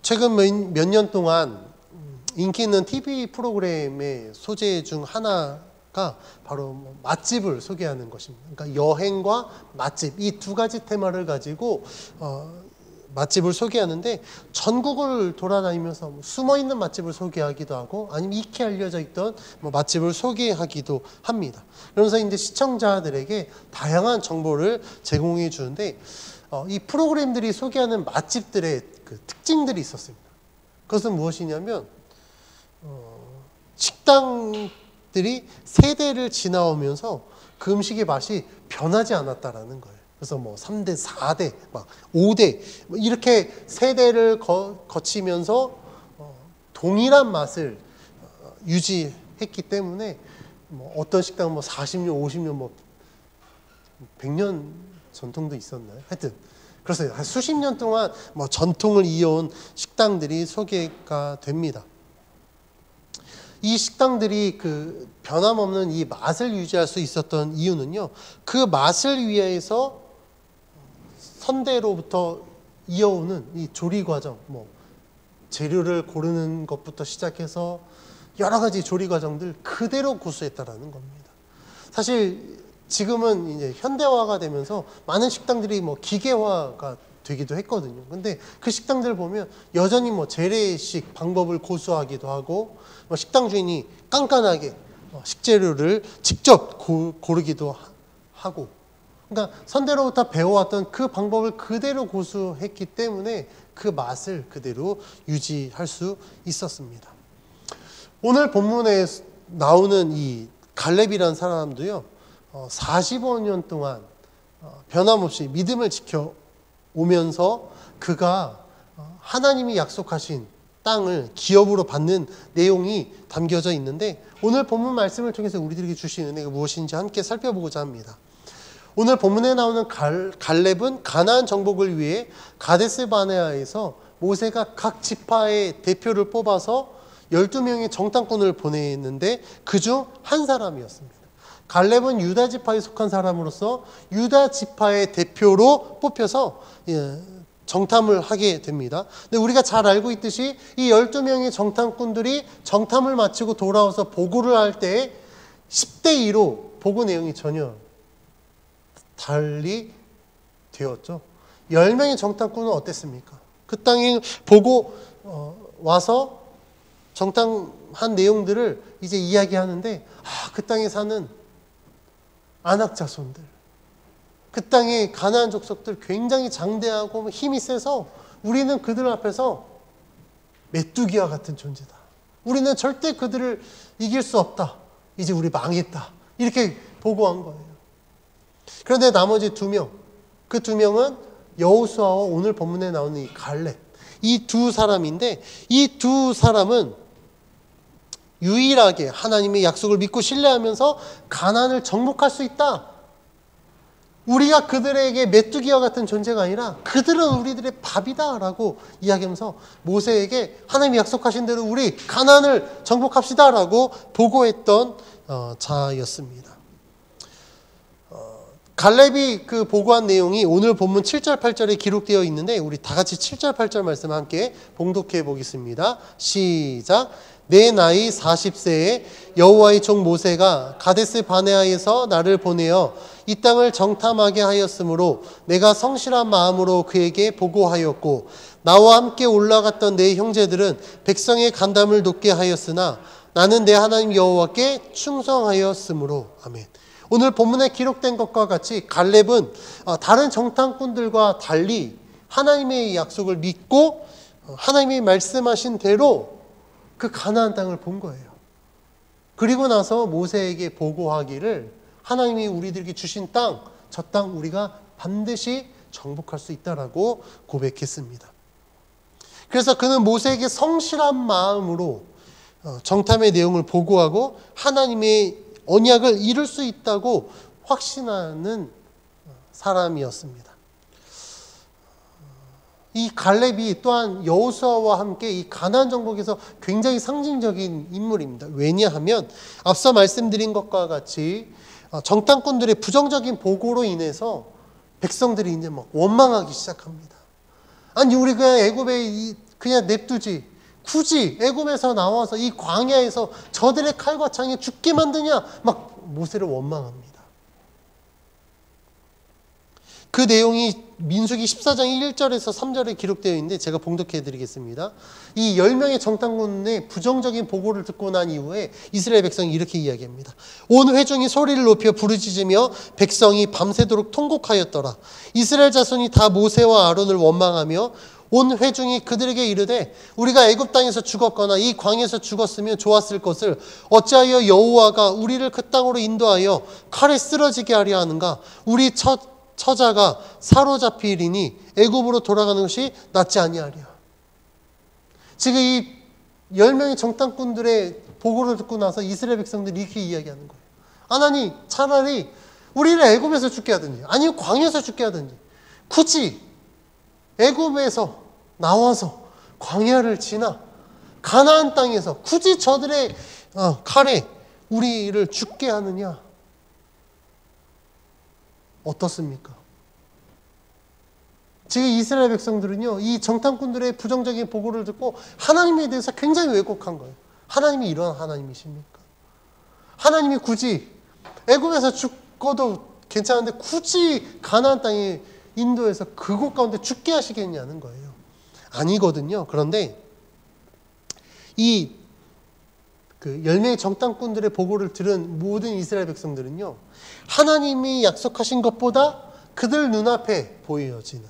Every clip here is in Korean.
최근 몇 년 동안 인기 있는 TV 프로그램의 소재 중 하나가 바로 맛집을 소개하는 것입니다. 그러니까 여행과 맛집, 이 두 가지 테마를 가지고 맛집을 소개하는데, 전국을 돌아다니면서 숨어있는 맛집을 소개하기도 하고 아니면 익히 알려져 있던 맛집을 소개하기도 합니다. 그러면서 이제 시청자들에게 다양한 정보를 제공해 주는데, 이 프로그램들이 소개하는 맛집들의 그 특징들이 있었습니다. 그것은 무엇이냐면 식당들이 세대를 지나오면서 그 음식의 맛이 변하지 않았다라는 거예요. 그래서 3대, 4대, 5대 이렇게 세대를 거치면서 동일한 맛을 유지했기 때문에 어떤 식당은 40년, 50년, 100년 전통도 있었나요? 하여튼 그래서 한 수십 년 동안 전통을 이어온 식당들이 소개가 됩니다. 이 식당들이 그 변함없는 이 맛을 유지할 수 있었던 이유는요, 그 맛을 위해서 선대로부터 이어오는 이 조리 과정, 재료를 고르는 것부터 시작해서 여러 가지 조리 과정들 그대로 고수했다라는 겁니다. 사실 지금은 이제 현대화가 되면서 많은 식당들이 기계화가 되기도 했거든요. 근데 그 식당들을 보면 여전히 재래식 방법을 고수하기도 하고, 식당 주인이 깐깐하게 식재료를 직접 고르기도 하고, 그러니까 선대로부터 배워왔던 그 방법을 그대로 고수했기 때문에 그 맛을 그대로 유지할 수 있었습니다. 오늘 본문에 나오는 이 갈렙이라는 사람도요, 45년 동안 변함없이 믿음을 지켜오면서 그가 하나님이 약속하신 땅을 기업으로 받는 내용이 담겨져 있는데, 오늘 본문 말씀을 통해서 우리들에게 주신 은혜가 무엇인지 함께 살펴보고자 합니다. 오늘 본문에 나오는 갈렙은 가나안 정복을 위해 가데스 바네아에서 모세가 각 지파의 대표를 뽑아서 12명의 정탐꾼을 보냈는데 그중 한 사람이었습니다. 갈렙은 유다 지파에 속한 사람으로서 유다 지파의 대표로 뽑혀서 정탐을 하게 됩니다. 근데 우리가 잘 알고 있듯이 이 12명의 정탐꾼들이 정탐을 마치고 돌아와서 보고를 할 때 10대 2로 보고 내용이 전혀 달리 되었죠. 10명의 정탐꾼은 어땠습니까? 그 땅에 보고 와서 정탐한 내용들을 이제 이야기하는데, 그 땅에 사는 아낙 자손들, 그 땅의 가나안 족속들 굉장히 장대하고 힘이 세서 우리는 그들 앞에서 메뚜기와 같은 존재다. 우리는 절대 그들을 이길 수 없다. 이제 우리 망했다. 이렇게 보고한 거예요. 그런데 나머지 2명, 그 2명은 여호수아와 오늘 본문에 나오는 이 갈렙, 이 두 사람인데, 이 두 사람은 유일하게 하나님의 약속을 믿고 신뢰하면서 가나안을 정복할 수 있다. 우리가 그들에게 메뚜기와 같은 존재가 아니라 그들은 우리들의 밥이다 라고 이야기하면서 모세에게 하나님이 약속하신 대로 우리 가나안을 정복합시다 라고 보고했던 자였습니다. 갈렙이 그 보고한 내용이 오늘 본문 7절 8절에 기록되어 있는데, 우리 다 같이 7절 8절 말씀 함께 봉독해 보겠습니다. 시작. 내 나이 40세에 여호와의 종 모세가 가데스 바네아에서 나를 보내어 이 땅을 정탐하게 하였으므로 내가 성실한 마음으로 그에게 보고하였고, 나와 함께 올라갔던 내 형제들은 백성의 간담을 높게 하였으나 나는 내 하나님 여호와께 충성하였으므로. 아멘. 오늘 본문에 기록된 것과 같이 갈렙은 다른 정탐꾼들과 달리 하나님의 약속을 믿고 하나님이 말씀하신 대로 그 가나안 땅을 본 거예요. 그리고 나서 모세에게 보고하기를 하나님이 우리들에게 주신 땅, 저 땅 우리가 반드시 정복할 수 있다라고 고백했습니다. 그래서 그는 모세에게 성실한 마음으로 정탐의 내용을 보고하고 하나님의 언약을 이룰 수 있다고 확신하는 사람이었습니다. 이 갈렙이 또한 여호수아와 함께 이 가나안 정복에서 굉장히 상징적인 인물입니다. 왜냐하면 앞서 말씀드린 것과 같이 정탐꾼들의 부정적인 보고로 인해서 백성들이 이제 원망하기 시작합니다. 아니 우리 그냥 애굽에 그냥 냅두지. 굳이 애굽에서 나와서 이 광야에서 저들의 칼과 창에 죽게 만드냐? 막 모세를 원망합니다. 그 내용이 민수기 14장 1절에서 3절에 기록되어 있는데 제가 봉독해 드리겠습니다. 이 10명의 정탐꾼의 부정적인 보고를 듣고 난 이후에 이스라엘 백성이 이렇게 이야기합니다. 온 회중이 소리를 높여 부르짖으며 백성이 밤새도록 통곡하였더라. 이스라엘 자손이 다 모세와 아론을 원망하며 온 회중이 그들에게 이르되 우리가 애굽 땅에서 죽었거나 이 광야에서 죽었으면 좋았을 것을 어찌하여 여호와가 우리를 그 땅으로 인도하여 칼에 쓰러지게 하려 하는가? 우리 처자가 사로잡히리니 애굽으로 돌아가는 것이 낫지 아니하랴. 지금 이 10명의 정탐꾼들의 보고를 듣고 나서 이스라엘 백성들이 이렇게 이야기하는 거예요. 하나님, 차라리 우리를 애굽에서 죽게 하든지 아니면 광야에서 죽게 하든지 굳이 애굽에서 나와서 광야를 지나 가나안 땅에서 굳이 저들의 칼에 우리를 죽게 하느냐? 어떻습니까? 지금 이스라엘 백성들은요, 이 정탐꾼들의 부정적인 보고를 듣고 하나님에 대해서 굉장히 왜곡한 거예요. 하나님이 이런 하나님이십니까? 하나님이 굳이 애굽에서 죽어도 괜찮은데 굳이 가나안 땅에 인도에서 그곳 가운데 죽게 하시겠냐는 거예요. 아니거든요. 그런데 이 10명의 정탐꾼들의 보고를 들은 모든 이스라엘 백성들은요, 하나님이 약속하신 것보다 그들 눈앞에 보여지는,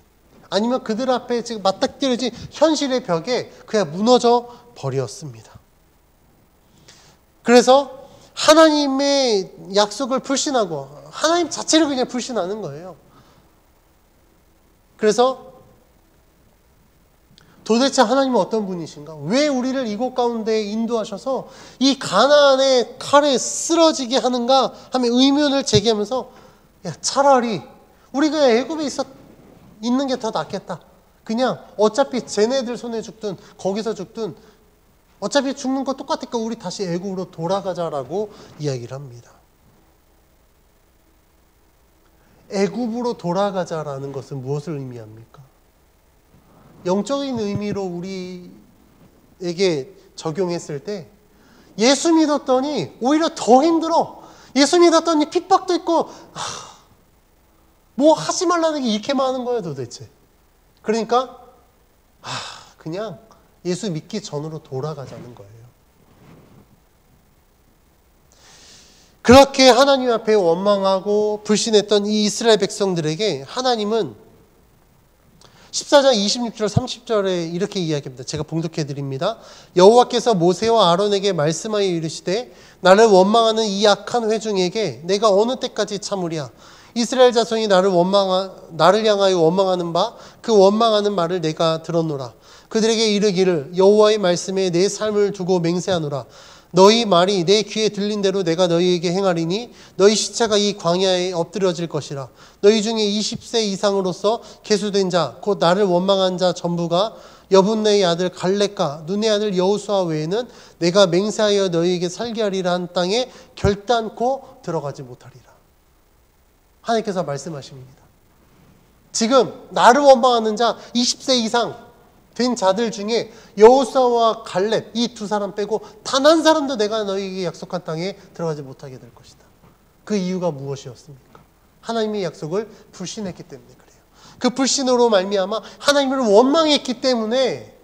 아니면 그들 앞에 지금 맞닥뜨려진 현실의 벽에 그냥 무너져 버렸습니다. 그래서 하나님의 약속을 불신하고 하나님 자체를 그냥 불신하는 거예요. 그래서 도대체 하나님은 어떤 분이신가? 왜 우리를 이곳 가운데 인도하셔서 이 가나안의 칼에 쓰러지게 하는가 하며 의문을 제기하면서 차라리 우리가 애굽에 있는 게 더 낫겠다. 그냥 어차피 쟤네들 손에 죽든 거기서 죽든 어차피 죽는 거 똑같으니까 우리 다시 애굽으로 돌아가자라고 이야기를 합니다. 애굽으로 돌아가자라는 것은 무엇을 의미합니까? 영적인 의미로 우리에게 적용했을 때 예수 믿었더니 오히려 더 힘들어. 예수 믿었더니 핍박도 있고 뭐 하지 말라는 게 이렇게 많은 거예요 도대체. 그러니까 그냥 예수 믿기 전으로 돌아가자는 거예요. 그렇게 하나님 앞에 원망하고 불신했던 이 이스라엘 백성들에게 하나님은 14장 26절 30절에 이렇게 이야기합니다. 제가 봉독해 드립니다. 여호와께서 모세와 아론에게 말씀하여 이르시되 나를 원망하는 이 악한 회중에게 내가 어느 때까지 참으랴. 이스라엘 자손이 나를 향하여 원망하는 바 그 원망하는 말을 내가 들었노라. 그들에게 이르기를 여호와의 말씀에 내 삶을 두고 맹세하노라. 너희 말이 내 귀에 들린 대로 내가 너희에게 행하리니 너희 시체가 이 광야에 엎드려질 것이라. 너희 중에 20세 이상으로서 계수된 자 곧 나를 원망한 자 전부가 여분네의 아들 갈렙과 눈의 아들 여호수아 외에는 내가 맹세하여 너희에게 살게 하리라 한 땅에 결단코 들어가지 못하리라. 하나님께서 말씀하십니다. 지금 나를 원망하는 자 20세 이상 된 자들 중에 여호수아와 갈렙 이 두 사람 빼고 단 한 사람도 내가 너희에게 약속한 땅에 들어가지 못하게 될 것이다. 그 이유가 무엇이었습니까? 하나님의 약속을 불신했기 때문에 그래요. 그 불신으로 말미암아 하나님을 원망했기 때문에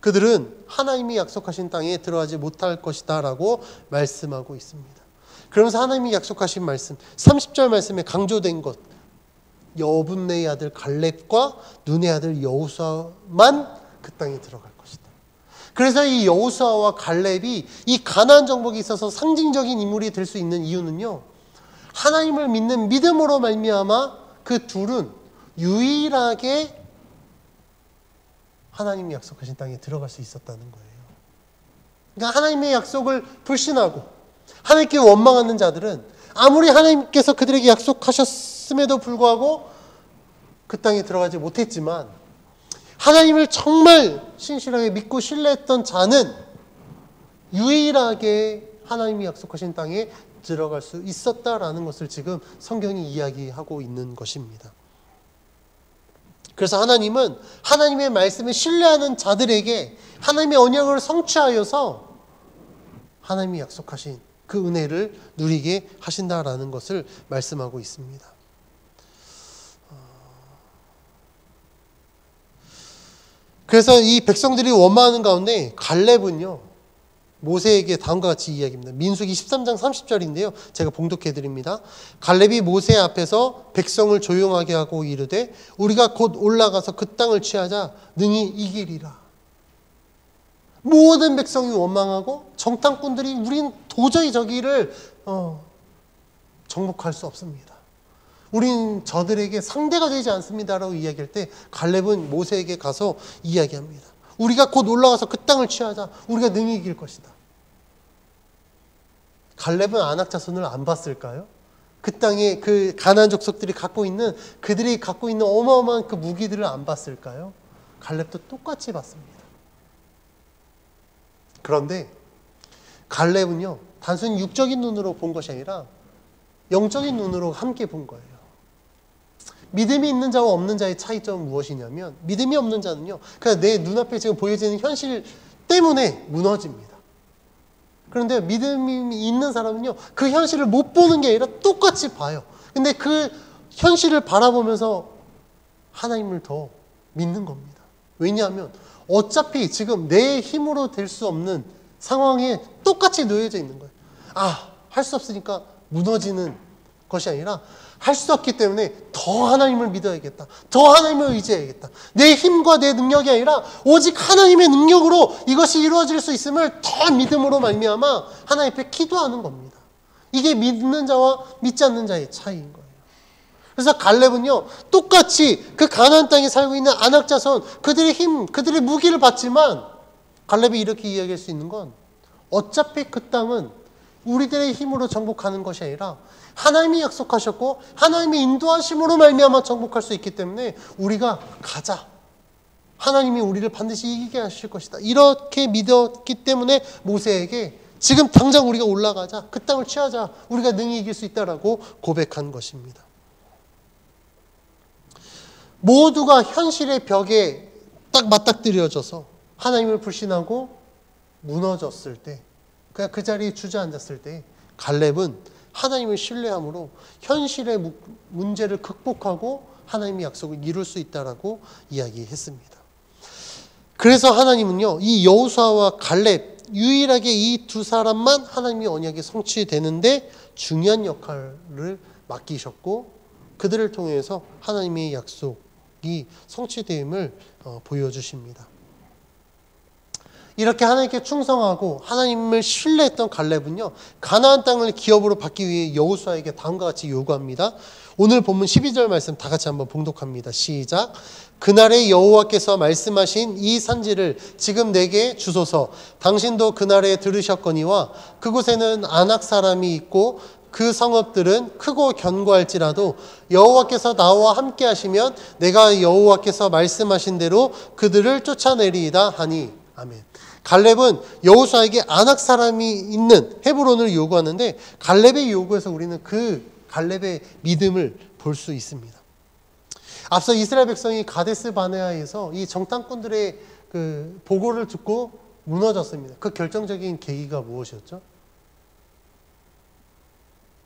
그들은 하나님이 약속하신 땅에 들어가지 못할 것이다 라고 말씀하고 있습니다. 그러면서 하나님이 약속하신 말씀 30절 말씀에 강조된 것 여분네의 아들 갈렙과 눈의 아들 여호수아만 그 땅에 들어갈 것이다. 그래서 이 여호수아와 갈렙이 이 가나안 정복에 있어서 상징적인 인물이 될 수 있는 이유는요. 하나님을 믿는 믿음으로 말미암아 그 둘은 유일하게 하나님이 약속하신 땅에 들어갈 수 있었다는 거예요. 그러니까 하나님의 약속을 불신하고 하나님께 원망하는 자들은 아무리 하나님께서 그들에게 약속하셨음에도 불구하고 그 땅에 들어가지 못했지만 하나님을 정말 신실하게 믿고 신뢰했던 자는 유일하게 하나님이 약속하신 땅에 들어갈 수 있었다라는 것을 지금 성경이 이야기하고 있는 것입니다. 그래서 하나님은 하나님의 말씀을 신뢰하는 자들에게 하나님의 언약을 성취하여서 하나님이 약속하신 그 은혜를 누리게 하신다라는 것을 말씀하고 있습니다. 그래서 이 백성들이 원망하는 가운데 갈렙은요, 모세에게 다음과 같이 이야기합니다. 민수기 13장 30절인데요. 제가 봉독해 드립니다. 갈렙이 모세 앞에서 백성을 조용하게 하고 이르되 우리가 곧 올라가서 그 땅을 취하자 능히 이기리라. 모든 백성이 원망하고 정탐꾼들이 우린 도저히 저기를 정복할 수 없습니다. 우린 저들에게 상대가 되지 않습니다라고 이야기할 때 갈렙은 모세에게 가서 이야기합니다. 우리가 곧 올라가서 그 땅을 취하자. 우리가 능히 이길 것이다. 갈렙은 아낙 자손을 안 봤을까요? 그 땅에 그 가나안 족속들이 그들이 갖고 있는 어마어마한 그 무기들을 안 봤을까요? 갈렙도 똑같이 봤습니다. 그런데 갈렙은요, 단순히 육적인 눈으로 본 것이 아니라 영적인 눈으로 함께 본 거예요. 믿음이 있는 자와 없는 자의 차이점은 무엇이냐면, 믿음이 없는 자는요, 그냥 내 눈앞에 지금 보여지는 현실 때문에 무너집니다. 그런데 믿음이 있는 사람은요, 그 현실을 못 보는 게 아니라 똑같이 봐요. 근데 그 현실을 바라보면서 하나님을 더 믿는 겁니다. 왜냐하면 어차피 지금 내 힘으로 될 수 없는 상황에 똑같이 놓여져 있는 거예요. 할 수 없으니까 무너지는 것이 아니라 할 수 없기 때문에 더 하나님을 믿어야겠다. 더 하나님을 의지해야겠다. 내 힘과 내 능력이 아니라 오직 하나님의 능력으로 이것이 이루어질 수 있음을 더 믿음으로 말미암아 하나님 앞에 기도하는 겁니다. 이게 믿는 자와 믿지 않는 자의 차이인 거예요. 그래서 갈렙은요, 똑같이 그 가나안 땅에 살고 있는 아낙 자손, 그들의 힘, 그들의 무기를 받지만 갈렙이 이렇게 이야기할 수 있는 건 어차피 그 땅은 우리들의 힘으로 정복하는 것이 아니라 하나님이 약속하셨고 하나님의 인도하심으로 말미암아 정복할 수 있기 때문에 우리가 가자. 하나님이 우리를 반드시 이기게 하실 것이다. 이렇게 믿었기 때문에 모세에게 지금 당장 우리가 올라가자. 그 땅을 취하자. 우리가 능히 이길 수 있다라고 고백한 것입니다. 모두가 현실의 벽에 딱 맞닥뜨려져서 하나님을 불신하고 무너졌을 때, 그냥 그 자리에 주저앉았을 때 갈렙은 하나님을 신뢰함으로 현실의 문제를 극복하고 하나님의 약속을 이룰 수 있다라고 이야기했습니다. 그래서 하나님은요, 이 여호수아와 갈렙 유일하게 이 두 사람만 하나님의 언약이 성취되는데 중요한 역할을 맡기셨고 그들을 통해서 하나님의 약속이 성취됨을 보여주십니다. 이렇게 하나님께 충성하고 하나님을 신뢰했던 갈렙은요, 가나안 땅을 기업으로 받기 위해 여호수아에게 다음과 같이 요구합니다. 오늘 본문 12절 말씀 다 같이 한번 봉독합니다. 시작. 그날에 여호와께서 말씀하신 이 산지를 지금 내게 주소서. 당신도 그날에 들으셨거니와 그곳에는 아낙 사람이 있고 그 성읍들은 크고 견고할지라도 여호와께서 나와 함께 하시면 내가 여호와께서 말씀하신 대로 그들을 쫓아내리이다 하니. 아멘. 갈렙은 여호수아에게 아낙 사람이 있는 헤브론을 요구하는데 갈렙의 요구에서 우리는 그 갈렙의 믿음을 볼 수 있습니다. 앞서 이스라엘 백성이 가데스 바네아에서 이 정탐꾼들의 그 보고를 듣고 무너졌습니다. 그 결정적인 계기가 무엇이었죠?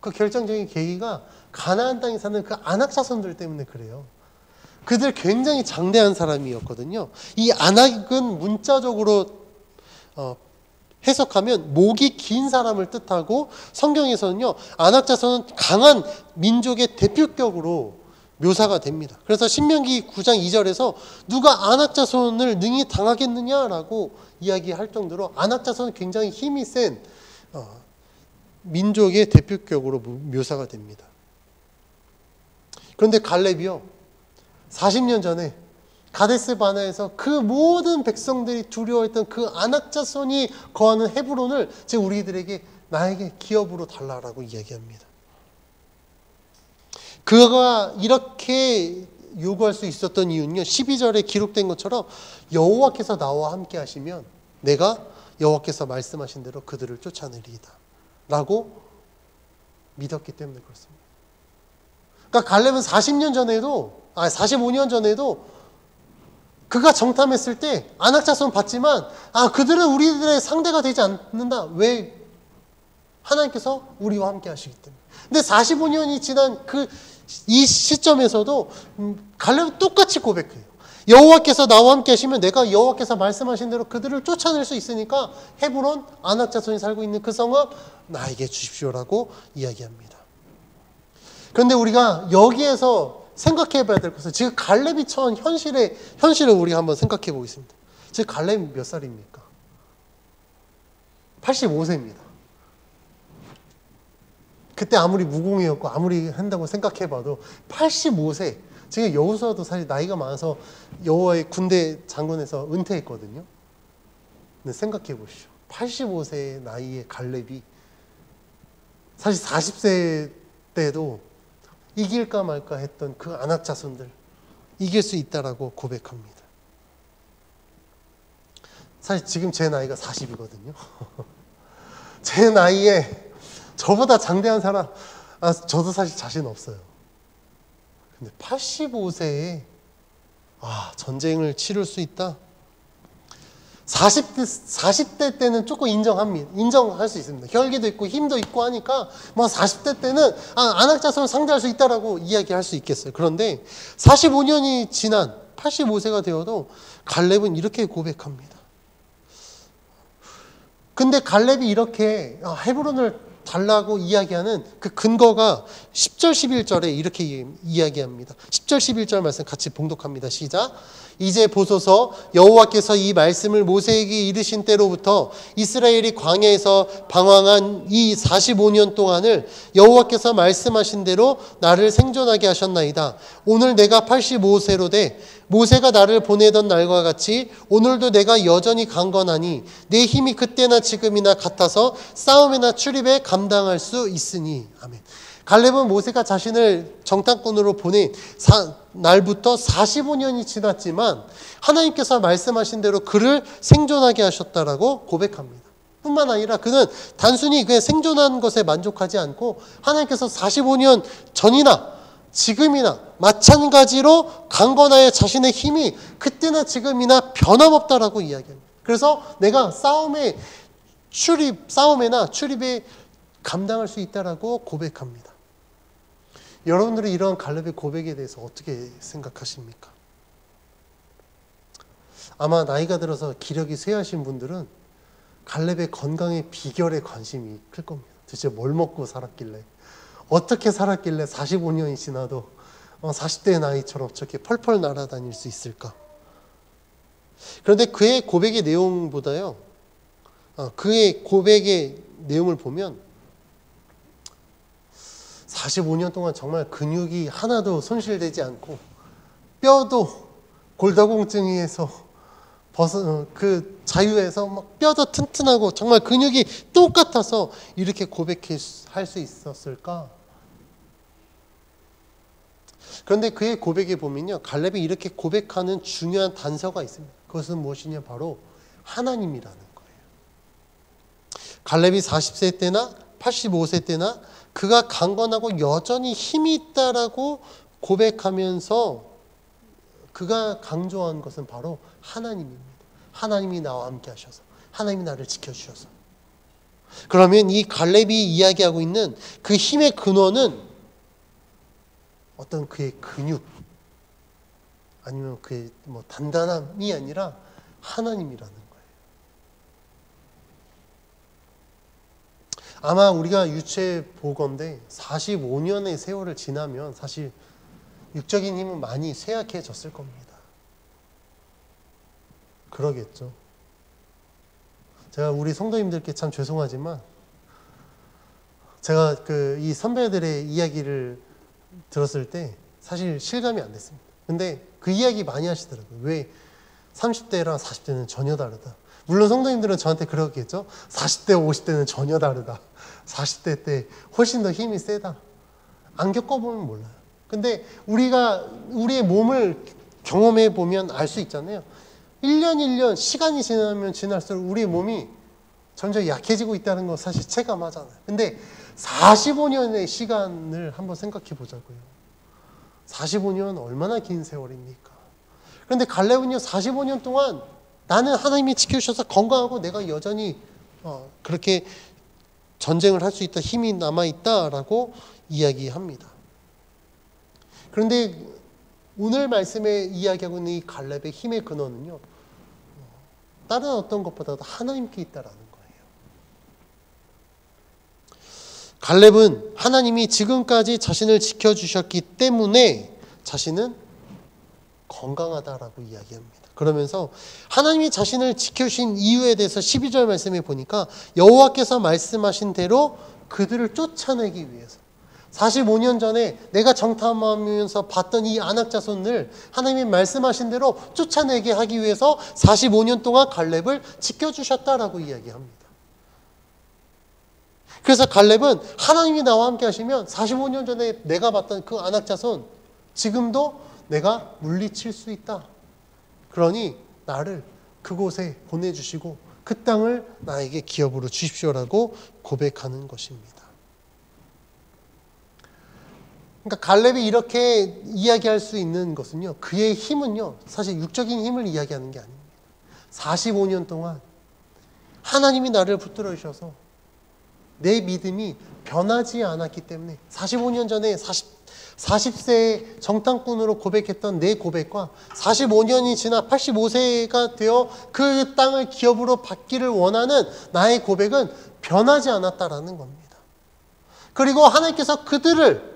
그 결정적인 계기가 가나안 땅에 사는 그 아낙 자손들 때문에 그래요. 그들 굉장히 장대한 사람이었거든요. 이 아낙은 문자적으로 해석하면 목이 긴 사람을 뜻하고 성경에서는요, 아낙 자손은 강한 민족의 대표격으로 묘사가 됩니다. 그래서 신명기 9장 2절에서 누가 아낙 자손을 능히 당하겠느냐라고 이야기할 정도로 아낙 자손은 굉장히 힘이 센 민족의 대표격으로 묘사가 됩니다. 그런데 갈렙이요, 40년 전에 가데스 바나에서 그 모든 백성들이 두려워했던 그 아낙 자손이 거하는 헤브론을 지금 우리들에게 나에게 기업으로 달라라고 이야기합니다. 그가 이렇게 요구할 수 있었던 이유는요, 12절에 기록된 것처럼 여호와께서 나와 함께 하시면 내가 여호와께서 말씀하신 대로 그들을 쫓아내리이다 라고 믿었기 때문에 그렇습니다. 그러니까 갈렙은 45년 전에도 그가 정탐했을 때 안악자손 봤지만 그들은 우리들의 상대가 되지 않는다. 왜? 하나님께서 우리와 함께 하시기 때문에. 근데 45년이 지난 이 시점에서도 갈렙은 똑같이 고백해요. 여호와께서 나와 함께 하시면 내가 여호와께서 말씀하신 대로 그들을 쫓아낼 수 있으니까 헤브론 안악자손이 살고 있는 그 성읍 나에게 주십시오라고 이야기합니다. 그런데 우리가 여기에서 생각해 봐야 될 것은 지금 갈렙이 처한 현실을 우리가 한번 생각해 보겠습니다. 지금 갈렙이 몇 살입니까? 85세입니다. 그때 아무리 무공이었고 아무리 한다고 생각해 봐도 85세. 지금 여호수아도 사실 나이가 많아서 여호와의 군대 장군에서 은퇴했거든요. 근데 생각해 보시죠. 85세의 나이의 갈렙이 사실 40세 때도 이길까 말까 했던 그 아낙 자손들 이길 수 있다라고 고백합니다. 사실 지금 제 나이가 40이거든요. 제 나이에 저보다 장대한 사람 저도 사실 자신 없어요. 근데 85세에 전쟁을 치를 수 있다? 40대 때는 조금 인정할 수 있습니다. 혈기도 있고 힘도 있고 하니까 40대 때는 안악자손을 상대할 수 있다라고 이야기할 수 있겠어요. 그런데 45년이 지난 85세가 되어도 갈렙은 이렇게 고백합니다. 근데 갈렙이 이렇게 헤브론을 달라고 이야기하는 그 근거가 10절 11절에 이렇게 이야기합니다. 10절 11절 말씀 같이 봉독합니다. 시작. 이제 보소서 여호와께서 이 말씀을 모세에게 이르신 때로부터 이스라엘이 광야에서 방황한 이 45년 동안을 여호와께서 말씀하신 대로 나를 생존하게 하셨나이다. 오늘 내가 85세로 돼 모세가 나를 보내던 날과 같이 오늘도 내가 여전히 강건하니 내 힘이 그때나 지금이나 같아서 싸움이나 출입에 감당할 수 있으니. 아멘. 갈렙은 모세가 자신을 정탐꾼으로 보낸 날부터 45년이 지났지만 하나님께서 말씀하신 대로 그를 생존하게 하셨다라고 고백합니다. 뿐만 아니라 그는 단순히 그의 생존한 것에 만족하지 않고 하나님께서 45년 전이나 지금이나 마찬가지로 강건하여 자신의 힘이 그때나 지금이나 변함없다라고 이야기합니다. 그래서 내가 싸움에나 출입에 감당할 수 있다라고 고백합니다. 여러분들은 이런 갈렙의 고백에 대해서 어떻게 생각하십니까? 아마 나이가 들어서 기력이 쇠하신 분들은 갈렙의 건강의 비결에 관심이 클 겁니다. 도대체 뭘 먹고 살았길래, 어떻게 살았길래 45년이 지나도 40대의 나이처럼 저렇게 펄펄 날아다닐 수 있을까? 그런데 그의 고백의 내용보다요, 그의 고백의 내용을 보면 45년 동안 정말 근육이 하나도 손실되지 않고 뼈도 골다공증에서 그 자유에서 막 뼈도 튼튼하고 정말 근육이 똑같아서 이렇게 고백할 수 있었을까? 그런데 그의 고백에 보면요, 갈렙이 이렇게 고백하는 중요한 단서가 있습니다. 그것은 무엇이냐? 바로 하나님이라는 거예요. 갈렙이 40세 때나 85세 때나 그가 강건하고 여전히 힘이 있다라고 고백하면서 그가 강조한 것은 바로 하나님입니다. 하나님이 나와 함께 하셔서, 하나님이 나를 지켜주셔서. 그러면 이 갈렙이 이야기하고 있는 그 힘의 근원은 어떤 그의 근육 아니면 그의 단단함이 아니라 하나님이라는 거예요. 아마 우리가 유추해 보건대 45년의 세월을 지나면 사실 육적인 힘은 많이 쇠약해졌을 겁니다. 그러겠죠. 제가 우리 성도님들께 참 죄송하지만 제가 이 선배들의 이야기를 들었을 때 사실 실감이 안 됐습니다. 근데 그 이야기 많이 하시더라고요. 왜 30대랑 40대는 전혀 다르다. 물론 성도님들은 저한테 그러겠죠. 40대, 50대는 전혀 다르다. 40대 때 훨씬 더 힘이 세다. 안 겪어보면 몰라요. 근데 우리가 우리의 몸을 경험해 보면 알 수 있잖아요. 1년 시간이 지나면 지날수록 우리의 몸이 점점 약해지고 있다는 거 사실 체감하잖아요. 근데 45년의 시간을 한번 생각해 보자고요. 45년 얼마나 긴 세월입니까? 그런데 갈렙은요 45년 동안 나는 하나님이 지켜주셔서 건강하고 내가 여전히 그렇게 전쟁을 할 수 있다, 힘이 남아있다라고 이야기합니다. 그런데 오늘 말씀에 이야기하고 있는 이 갈렙의 힘의 근원은요 다른 어떤 것보다도 하나님께 있다라는 거예요. 갈렙은 하나님이 지금까지 자신을 지켜주셨기 때문에 자신은 건강하다라고 이야기합니다. 그러면서 하나님이 자신을 지켜주신 이유에 대해서 12절 말씀에 보니까 여호와께서 말씀하신 대로 그들을 쫓아내기 위해서 45년 전에 내가 정탐하면서 봤던 이 아낙 자손을 하나님이 말씀하신 대로 쫓아내게 하기 위해서 45년 동안 갈렙을 지켜주셨다라고 이야기합니다. 그래서 갈렙은 하나님이 나와 함께 하시면 45년 전에 내가 봤던 그 아낙 자손 지금도 내가 물리칠 수 있다. 그러니 나를 그곳에 보내주시고 그 땅을 나에게 기업으로 주십시오라고 고백하는 것입니다. 그러니까 갈렙이 이렇게 이야기할 수 있는 것은요, 그의 힘은요, 사실 육적인 힘을 이야기하는 게 아닙니다. 45년 동안 하나님이 나를 붙들어 주셔서 내 믿음이 변하지 않았기 때문에 45년 전에 40세의 정탐꾼으로 고백했던 내 고백과 45년이 지나 85세가 되어 그 땅을 기업으로 받기를 원하는 나의 고백은 변하지 않았다라는 겁니다. 그리고 하나님께서 그들을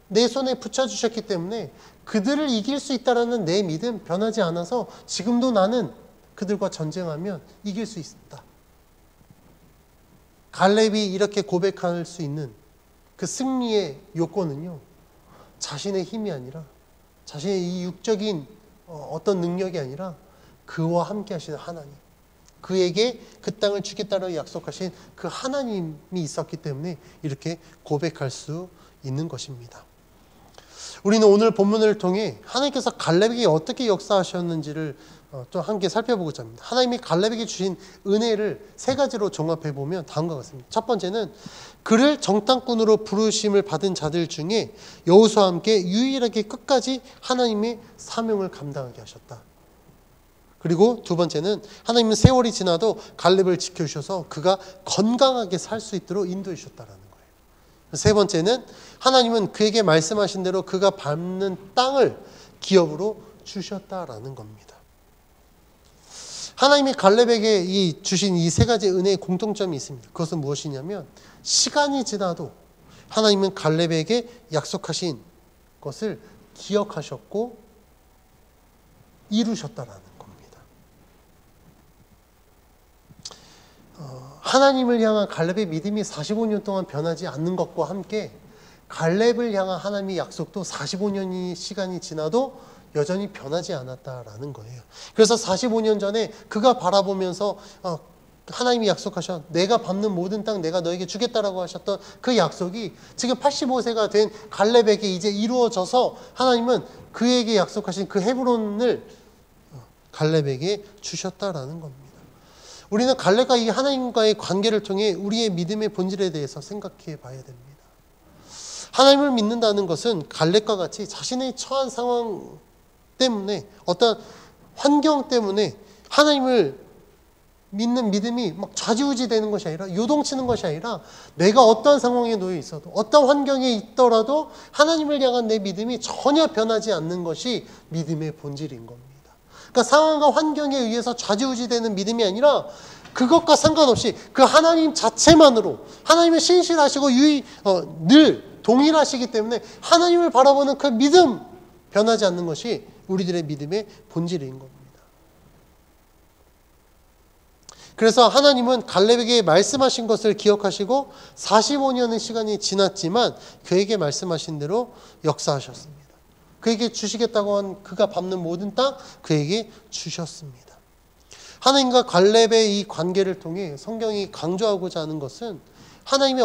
내 손에 붙여주셨기 때문에 그들을 이길 수 있다라는 내 믿음 변하지 않아서 지금도 나는 그들과 전쟁하면 이길 수 있다. 갈렙이 이렇게 고백할 수 있는 그 승리의 요건은요, 자신의 힘이 아니라 자신의 이 육적인 어떤 능력이 아니라 그와 함께 하시는 하나님, 그에게 그 땅을 주겠다고 약속하신 그 하나님이 있었기 때문에 이렇게 고백할 수 있는 것입니다. 우리는 오늘 본문을 통해 하나님께서 갈렙에게 어떻게 역사하셨는지를 좀 함께 살펴보고자 합니다. 하나님이 갈렙에게 주신 은혜를 세 가지로 종합해 보면 다음과 같습니다. 첫 번째는 그를 정탐꾼으로 부르심을 받은 자들 중에 여호수아와 함께 유일하게 끝까지 하나님의 사명을 감당하게 하셨다. 그리고 두 번째는 하나님은 세월이 지나도 갈렙을 지켜주셔서 그가 건강하게 살 수 있도록 인도해 주셨다라는 거예요. 세 번째는 하나님은 그에게 말씀하신 대로 그가 밟는 땅을 기업으로 주셨다라는 겁니다. 하나님이 갈렙에게 주신 이 세 가지 은혜의 공통점이 있습니다. 그것은 무엇이냐면 시간이 지나도 하나님은 갈렙에게 약속하신 것을 기억하셨고 이루셨다라는 겁니다. 하나님을 향한 갈렙의 믿음이 45년 동안 변하지 않는 것과 함께 갈렙을 향한 하나님의 약속도 45년이 시간이 지나도 여전히 변하지 않았다라는 거예요. 그래서 45년 전에 그가 바라보면서 하나님이 약속하셨 내가 밟는 모든 땅 내가 너에게 주겠다라고 하셨던 그 약속이 지금 85세가 된 갈렙에게 이제 이루어져서 하나님은 그에게 약속하신 그 헤브론을 갈렙에게 주셨다라는 겁니다. 우리는 갈렙과 이 하나님과의 관계를 통해 우리의 믿음의 본질에 대해서 생각해 봐야 됩니다. 하나님을 믿는다는 것은 갈렙과 같이 자신의 처한 상황 때문에 어떤 환경 때문에 하나님을 믿는 믿음이 막 좌지우지 되는 것이 아니라 요동치는 것이 아니라 내가 어떤 상황에 놓여 있어도 어떤 환경에 있더라도 하나님을 향한 내 믿음이 전혀 변하지 않는 것이 믿음의 본질인 겁니다. 그러니까 상황과 환경에 의해서 좌지우지 되는 믿음이 아니라 그것과 상관없이 그 하나님 자체만으로 하나님은 신실하시고 늘 동일하시기 때문에 하나님을 바라보는 그 믿음 변하지 않는 것이 우리들의 믿음의 본질인 겁니다. 그래서 하나님은 갈렙에게 말씀하신 것을 기억하시고 45년의 시간이 지났지만 그에게 말씀하신 대로 역사하셨습니다. 그에게 주시겠다고 한 그가 밟는 모든 땅 그에게 주셨습니다. 하나님과 갈렙의 이 관계를 통해 성경이 강조하고자 하는 것은 하나님의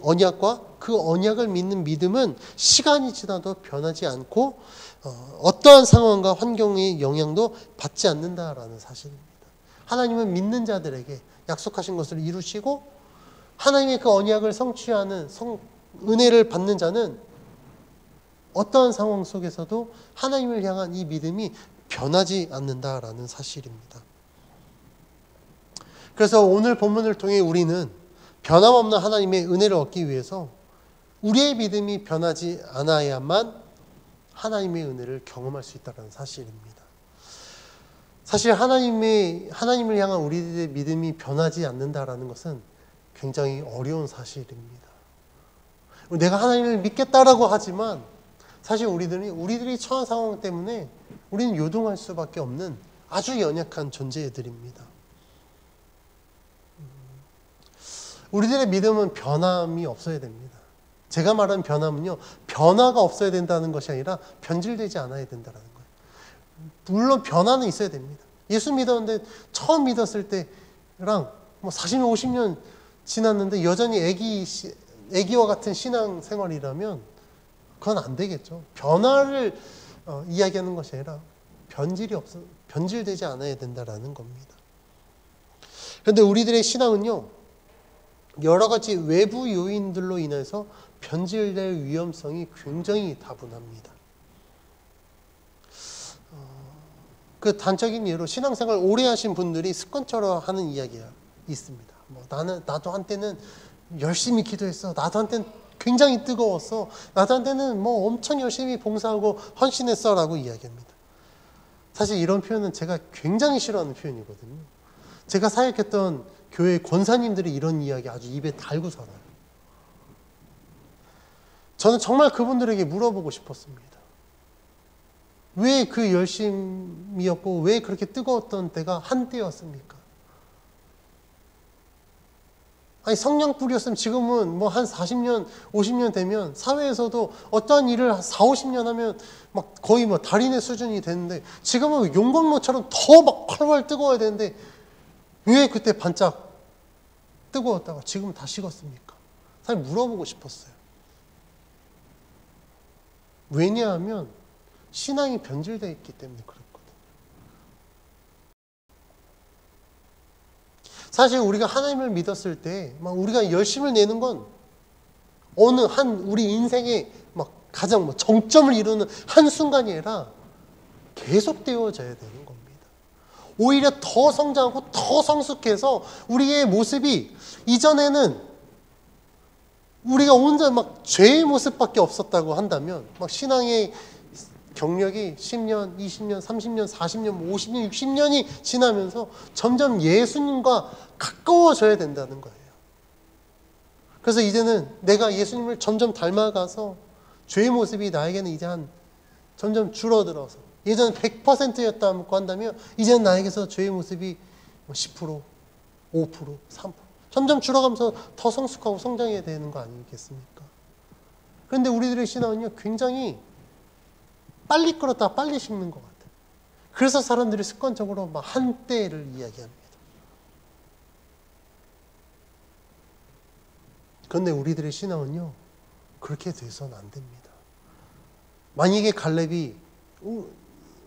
언약과 그 언약을 믿는 믿음은 시간이 지나도 변하지 않고 어떠한 상황과 환경의 영향도 받지 않는다라는 사실입니다. 하나님은 믿는 자들에게 약속하신 것을 이루시고 하나님의 그 언약을 성취하는 은혜를 받는 자는 어떠한 상황 속에서도 하나님을 향한 이 믿음이 변하지 않는다라는 사실입니다. 그래서 오늘 본문을 통해 우리는 변함없는 하나님의 은혜를 얻기 위해서 우리의 믿음이 변하지 않아야만 하나님의 은혜를 경험할 수 있다는 사실입니다. 사실 하나님을 향한 우리들의 믿음이 변하지 않는다라는 것은 굉장히 어려운 사실입니다. 내가 하나님을 믿겠다라고 하지만 사실 우리들이 처한 상황 때문에 우리는 요동할 수밖에 없는 아주 연약한 존재들입니다. 우리들의 믿음은 변함이 없어야 됩니다. 제가 말하는 변함은요, 변화가 없어야 된다는 것이 아니라 변질되지 않아야 된다는 거예요. 물론 변화는 있어야 됩니다. 예수 믿었는데 처음 믿었을 때랑 40년, 50년 지났는데 여전히 애기와 같은 신앙 생활이라면 그건 안 되겠죠. 변화를 이야기하는 것이 아니라 변질되지 않아야 된다는 겁니다. 그런데 우리들의 신앙은요, 여러 가지 외부 요인들로 인해서 변질될 위험성이 굉장히 다분합니다. 그 단적인 예로 신앙생활 오래 하신 분들이 습관처럼 하는 이야기가 있습니다. 나도 한때는 열심히 기도했어. 나도 한때는 굉장히 뜨거웠어. 나도 한때는 엄청 열심히 봉사하고 헌신했어라고 이야기합니다. 사실 이런 표현은 제가 굉장히 싫어하는 표현이거든요. 제가 사역했던 교회 권사님들이 이런 이야기 아주 입에 달고 살아요. 저는 정말 그분들에게 물어보고 싶었습니다. 왜 그 열심이었고 왜 그렇게 뜨거웠던 때가 한때였습니까? 아니 성령 뿌렸으면 지금은 한 40년, 50년 되면 사회에서도 어떠한 일을 4, 50년 하면 거의 달인의 수준이 되는데 지금은 용광로처럼 더 활활 뜨거워야 되는데 왜 그때 반짝 뜨거웠다가 지금은 다 식었습니까? 사실 물어보고 싶었어요. 왜냐하면 신앙이 변질되어 있기 때문에 그렇거든요. 사실 우리가 하나님을 믿었을 때 우리가 열심을 내는 건 어느 한 우리 인생의 가장 정점을 이루는 한순간이 아니라 계속되어져야 되는 겁니다. 오히려 더 성장하고 더 성숙해서 우리의 모습이 이전에는 우리가 혼자 죄의 모습밖에 없었다고 한다면 신앙의 경력이 10년, 20년, 30년, 40년, 50년, 60년이 지나면서 점점 예수님과 가까워져야 된다는 거예요. 그래서 이제는 내가 예수님을 점점 닮아가서 죄의 모습이 나에게는 이제 점점 줄어들어서 예전에 100%였다고 한다면 이제는 나에게서 죄의 모습이 10%, 5%, 3% 점점 줄어가면서 더 성숙하고 성장해야 되는 거 아니겠습니까? 그런데 우리들의 신앙은요, 굉장히 빨리 끓었다가 빨리 식는 것 같아요. 그래서 사람들이 습관적으로 한때를 이야기합니다. 그런데 우리들의 신앙은요, 그렇게 돼서는 안 됩니다. 만약에 갈렙이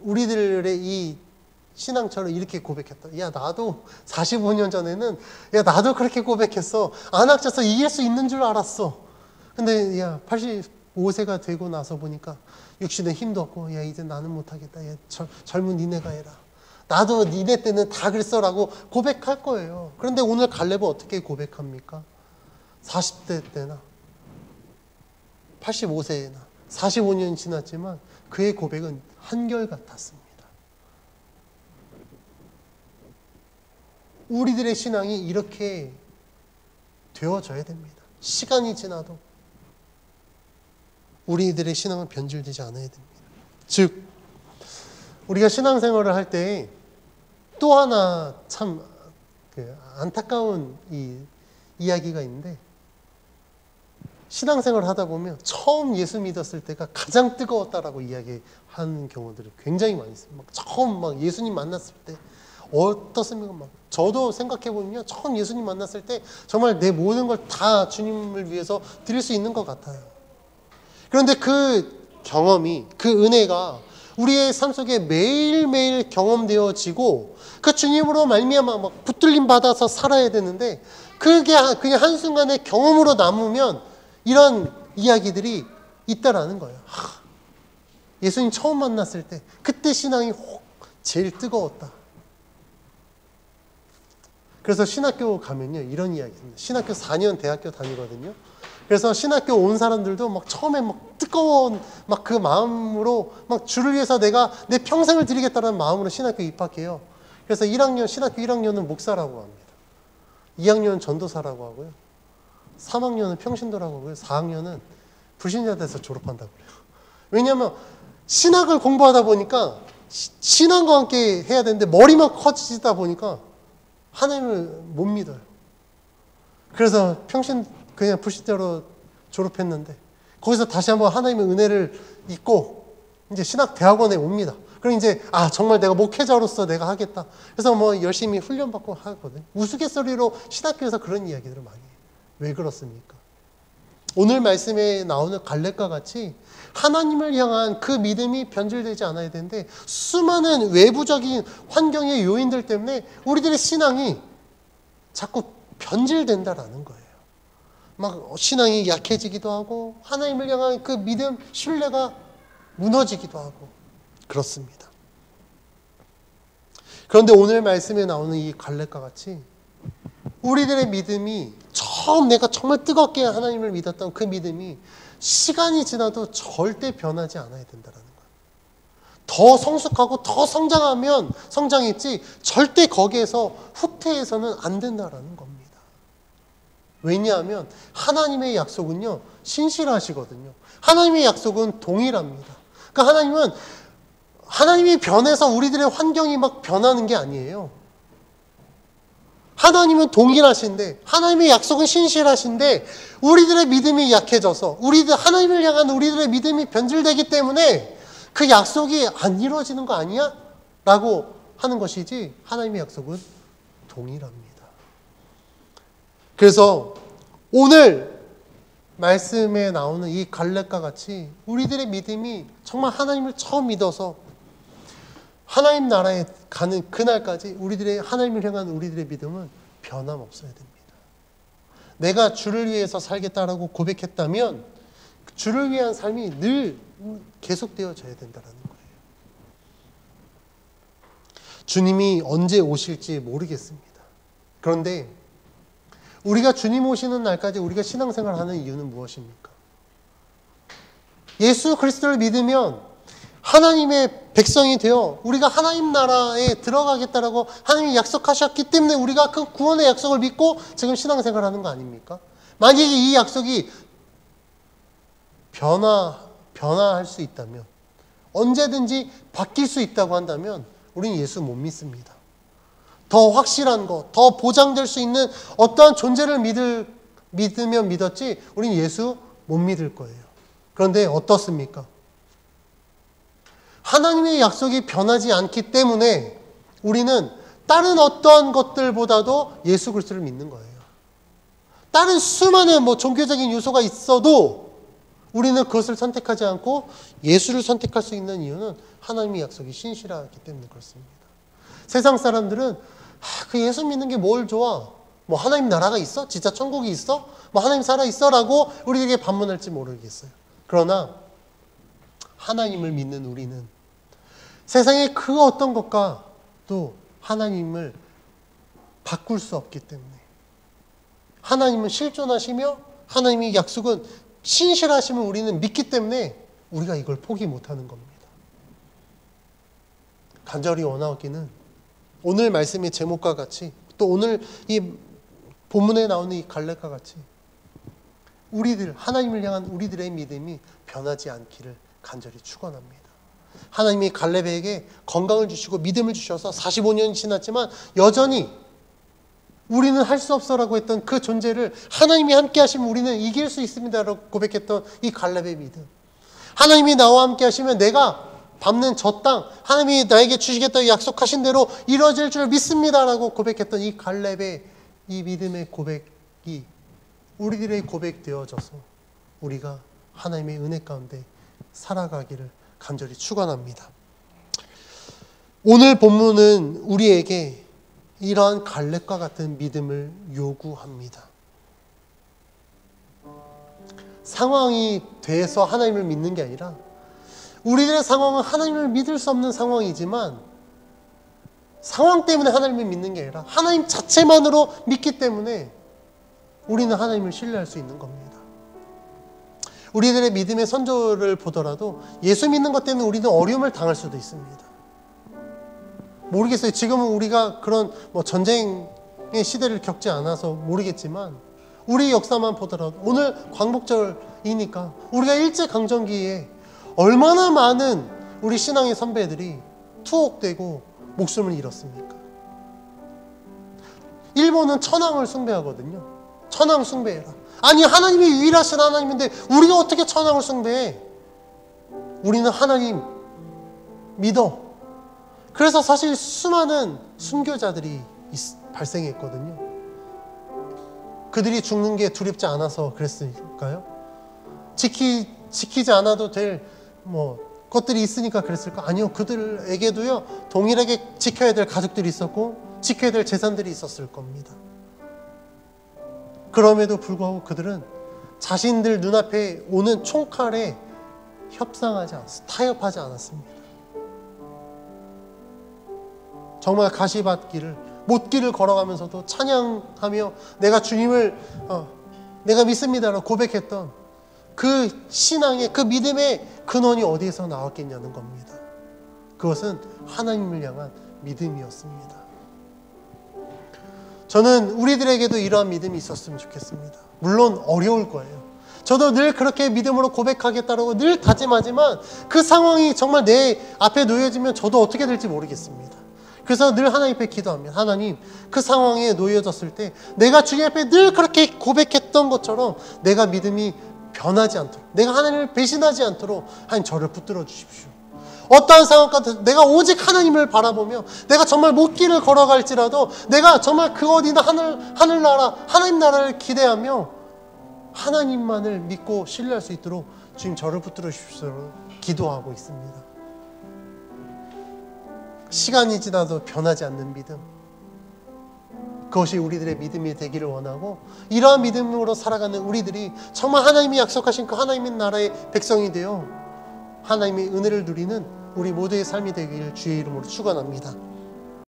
우리들의 이 신앙처럼 이렇게 고백했다. 야, 나도 45년 전에는 나도 그렇게 고백했어. 안악져서 이길 수 있는 줄 알았어. 근데 85세가 되고 나서 보니까 육신에 힘도 없고 이제 나는 못하겠다. 젊은 니네가 해라. 나도 니네 때는 다 그랬어라고 고백할 거예요. 그런데 오늘 갈렙은 어떻게 고백합니까? 40대 때나 85세나 45년이 지났지만 그의 고백은 한결같았습니다. 우리들의 신앙이 이렇게 되어져야 됩니다. 시간이 지나도 우리들의 신앙은 변질되지 않아야 됩니다. 즉, 우리가 신앙생활을 할 때 또 하나 참 안타까운 이야기가 있는데, 신앙생활을 하다 보면 처음 예수 믿었을 때가 가장 뜨거웠다라고 이야기하는 경우들이 굉장히 많이 있어요. 처음 예수님 만났을 때 어떻습니까? 저도 생각해보면요, 처음 예수님 만났을 때 정말 내 모든 걸 다 주님을 위해서 드릴 수 있는 것 같아요. 그런데 그 경험이, 그 은혜가 우리의 삶 속에 매일매일 경험되어지고 그 주님으로 말미암아 붙들림 받아서 살아야 되는데, 그게 그냥 한순간의 경험으로 남으면 이런 이야기들이 있다라는 거예요. 예수님 처음 만났을 때 그때 신앙이 제일 뜨거웠다. 그래서 신학교 가면요 이런 이야기 있습니다. 신학교 4년 대학교 다니거든요. 그래서 신학교 온 사람들도 막 처음에 막 뜨거운 막 그 마음으로 막 주를 위해서 내가 내 평생을 드리겠다는 마음으로 신학교 입학해요. 그래서 신학교 1학년은 목사라고 합니다. 2학년은 전도사라고 하고요. 3학년은 평신도라고 하고요. 4학년은 불신자 돼서 졸업한다고 그래요. 왜냐하면 신학을 공부하다 보니까 신앙과 함께 해야 되는데 머리만 커지다 보니까 하나님을 못 믿어요. 그래서 그냥 불신자로 졸업했는데 거기서 다시 한번 하나님의 은혜를 잊고 이제 신학대학원에 옵니다. 그럼 이제 정말 내가 목회자로서 내가 하겠다. 그래서 뭐 열심히 훈련받고 하거든요. 우스갯소리로 신학교에서 그런 이야기들을 많이 해요. 왜 그렇습니까? 오늘 말씀에 나오는 갈렙과 같이 하나님을 향한 그 믿음이 변질되지 않아야 되는데 수많은 외부적인 환경의 요인들 때문에 우리들의 신앙이 자꾸 변질된다라는 거예요. 막 신앙이 약해지기도 하고 하나님을 향한 그 믿음, 신뢰가 무너지기도 하고 그렇습니다. 그런데 오늘 말씀에 나오는 이 갈렙과 같이 우리들의 믿음이 처음 내가 정말 뜨겁게 하나님을 믿었던 그 믿음이 시간이 지나도 절대 변하지 않아야 된다는 거예요. 더 성숙하고 더 성장했지 절대 거기에서 후퇴해서는 안 된다는 겁니다. 왜냐하면 하나님의 약속은요 신실하시거든요. 하나님의 약속은 동일합니다. 그러니까 하나님이 변해서 우리들의 환경이 막 변하는 게 아니에요. 하나님은 동일하신데 하나님의 약속은 신실하신데 우리들의 믿음이 약해져서 하나님을 향한 우리들의 믿음이 변질되기 때문에 그 약속이 안 이루어지는 거 아니야? 라고 하는 것이지 하나님의 약속은 동일합니다. 그래서 오늘 말씀에 나오는 이 갈렙과 같이 우리들의 믿음이 정말 하나님을 처음 믿어서 하나님 나라에 가는 그날까지 하나님을 향한 우리들의 믿음은 변함없어야 됩니다. 내가 주를 위해서 살겠다라고 고백했다면 주를 위한 삶이 늘 계속되어져야 된다는 거예요. 주님이 언제 오실지 모르겠습니다. 그런데 우리가 주님 오시는 날까지 우리가 신앙생활을 하는 이유는 무엇입니까? 예수 그리스도를 믿으면 하나님의 백성이 되어 우리가 하나님 나라에 들어가겠다라고 하나님이 약속하셨기 때문에 우리가 그 구원의 약속을 믿고 지금 신앙생활을 하는 거 아닙니까? 만약에 이 약속이 변화할 수 있다면 언제든지 바뀔 수 있다고 한다면 우리는 예수 못 믿습니다. 더 확실한 것, 더 보장될 수 있는 어떠한 존재를 믿으면 믿었지 우리는 예수 못 믿을 거예요. 그런데 어떻습니까? 하나님의 약속이 변하지 않기 때문에 우리는 다른 어떤 것들보다도 예수 그리스도를 믿는 거예요. 다른 수많은 종교적인 요소가 있어도 우리는 그것을 선택하지 않고 예수를 선택할 수 있는 이유는 하나님의 약속이 신실하기 때문에 그렇습니다. 세상 사람들은 그 예수 믿는 게 뭘 좋아? 하나님 나라가 있어? 진짜 천국이 있어? 하나님 살아있어? 라고 우리에게 반문할지 모르겠어요. 그러나 하나님을 믿는 우리는 세상의 그 어떤 것과도 하나님을 바꿀 수 없기 때문에 하나님은 실존하시며 하나님의 약속은 신실하심을 우리는 믿기 때문에 우리가 이걸 포기 못하는 겁니다. 간절히 원하기는 오늘 말씀의 제목과 같이 또 오늘 이 본문에 나오는 이 갈렙과 같이 하나님을 향한 우리들의 믿음이 변하지 않기를 간절히 축원합니다. 하나님이 갈렙에게 건강을 주시고 믿음을 주셔서 45년이 지났지만 여전히 우리는 할 수 없어라고 했던 그 존재를 하나님이 함께 하시면 우리는 이길 수 있습니다라고 고백했던 이 갈렙의 믿음. 하나님이 나와 함께 하시면 내가 밟는 저 땅 하나님이 나에게 주시겠다고 약속하신 대로 이루어질 줄 믿습니다라고 고백했던 이 갈렙의 이 믿음의 고백이 우리들의 고백되어져서 우리가 하나님의 은혜 가운데 살아가기를 간절히 축원합니다. 오늘 본문은 우리에게 이러한 갈렙과 같은 믿음을 요구합니다. 상황이 돼서 하나님을 믿는 게 아니라 우리들의 상황은 하나님을 믿을 수 없는 상황이지만 상황 때문에 하나님을 믿는 게 아니라 하나님 자체만으로 믿기 때문에 우리는 하나님을 신뢰할 수 있는 겁니다. 우리들의 믿음의 선조를 보더라도 예수 믿는 것 때문에 우리는 어려움을 당할 수도 있습니다. 모르겠어요. 지금은 우리가 그런 전쟁의 시대를 겪지 않아서 모르겠지만 우리 역사만 보더라도 오늘 광복절이니까 우리가 일제강점기에 얼마나 많은 우리 신앙의 선배들이 투옥되고 목숨을 잃었습니까? 일본은 천황을 숭배하거든요. 천황 숭배해라. 아니, 하나님이 유일하신 하나님인데 우리가 어떻게 천황을 숭배해? 우리는 하나님 믿어. 그래서 사실 수많은 순교자들이 발생했거든요. 그들이 죽는 게 두렵지 않아서 그랬을까요? 지키지 않아도 될 것들이 있으니까 그랬을까? 아니요. 그들에게도요, 동일하게 지켜야 될 가족들이 있었고 지켜야 될 재산들이 있었을 겁니다. 그럼에도 불구하고 그들은 자신들 눈앞에 오는 총칼에 타협하지 않았습니다. 정말 가시밭길을, 못길을 걸어가면서도 찬양하며 내가 주님을 내가 믿습니다라고 고백했던 그 신앙의, 그 믿음의 근원이 어디에서 나왔겠냐는 겁니다. 그것은 하나님을 향한 믿음이었습니다. 저는 우리들에게도 이러한 믿음이 있었으면 좋겠습니다. 물론 어려울 거예요. 저도 늘 그렇게 믿음으로 고백하겠다고 늘 다짐하지만 그 상황이 정말 내 앞에 놓여지면 저도 어떻게 될지 모르겠습니다. 그래서 늘 하나님 앞에 기도합니다. 하나님, 그 상황에 놓여졌을 때 내가 주님 앞에 늘 그렇게 고백했던 것처럼 내가 믿음이 변하지 않도록, 내가 하나님을 배신하지 않도록 하나님 저를 붙들어 주십시오. 어떠한 상황까지 내가 오직 하나님을 바라보며 내가 정말 못길을 걸어갈지라도 내가 정말 그 어디나 하늘나라, 하나님 나라를 기대하며 하나님만을 믿고 신뢰할 수 있도록 주님 저를 붙들어 주십시오. 기도하고 있습니다. 시간이 지나도 변하지 않는 믿음, 그것이 우리들의 믿음이 되기를 원하고, 이러한 믿음으로 살아가는 우리들이 정말 하나님이 약속하신 그 하나님의 나라의 백성이 되어 하나님의 은혜를 누리는 우리 모두의 삶이 되기를 주의 이름으로 축원합니다.